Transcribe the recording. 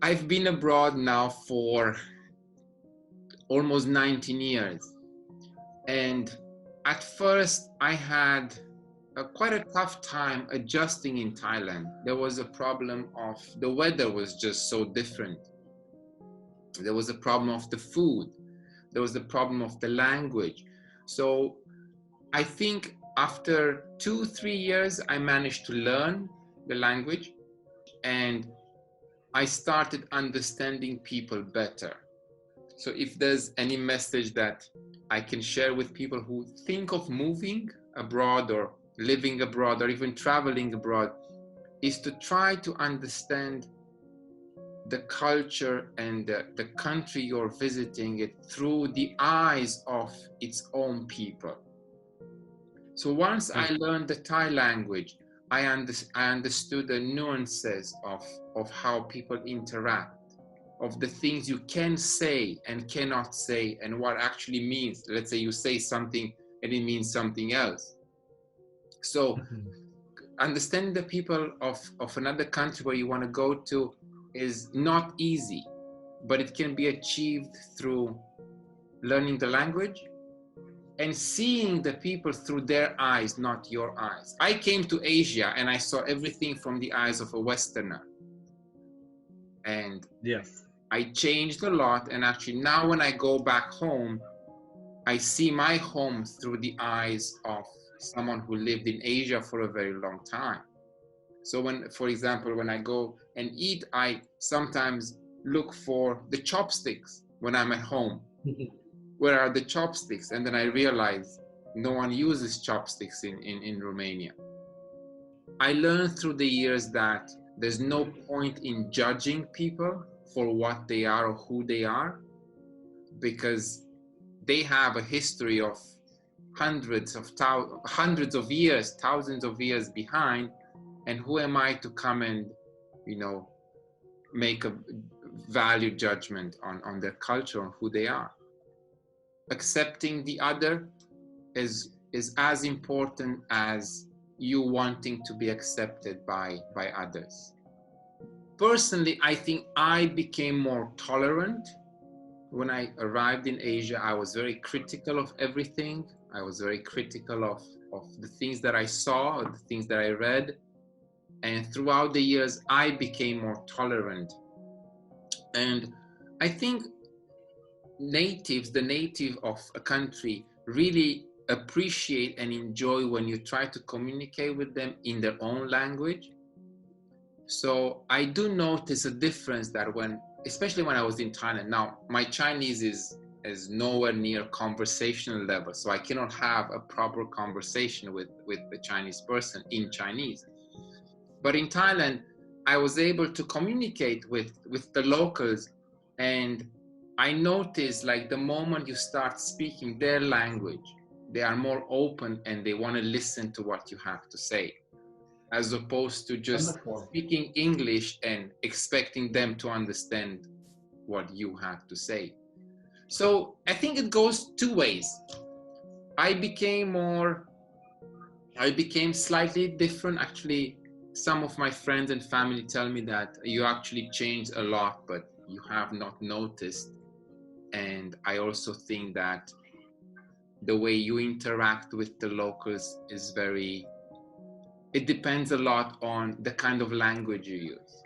I've been abroad now for almost 19 years. And at first, I had quite a tough time adjusting in Thailand. There was a problem of the weather was just so different. There was a problem of the food. There was the problem of the language. So I think after 2, 3 years, I managed to learn the language and I started understanding people better. So if there's any message that I can share with people who think of moving abroad or living abroad or even traveling abroad, is to try to understand the culture and the country you're visiting it through the eyes of its own people. So once I learned the Thai language, I understood the nuances of how people interact, of the things you can say and cannot say, and what actually means. Let's say you say something and it means something else. So understanding the people of another country where you want to go to is not easy, but it can be achieved through learning the language and seeing the people through their eyes, not your eyes. I came to Asia and I saw everything from the eyes of a Westerner. And yes, I changed a lot. And actually now when I go back home, I see my home through the eyes of someone who lived in Asia for a very long time. So when, for example, when I go and eat, I sometimes look for the chopsticks when I'm at home. Where are the chopsticks? And then I realize no one uses chopsticks in Romania. I learned through the years that there's no point in judging people for what they are or who they are, because they have a history of hundreds of years, thousands of years behind. And who am I to come and, make a value judgment on their culture, on who they are? Accepting the other is as important as you wanting to be accepted by others. Personally, I think I became more tolerant. When I arrived in Asia, I was very critical of everything. I was very critical of the things that I saw, the things that I read. And throughout the years, I became more tolerant. And I think the native of a country really appreciate and enjoy when you try to communicate with them in their own language. So I do notice a difference that especially when I was in Thailand. Now, my Chinese is nowhere near conversational level, so I cannot have a proper conversation with the Chinese person in Chinese. But in Thailand, I was able to communicate with the locals, and I noticed like the moment you start speaking their language, they are more open and they want to listen to what you have to say, as opposed to just speaking English and expecting them to understand what you have to say. So I think it goes two ways. I became slightly different. Actually, some of my friends and family tell me that you actually changed a lot, but you have not noticed. And I also think that the way you interact with the locals it depends a lot on the kind of language you use.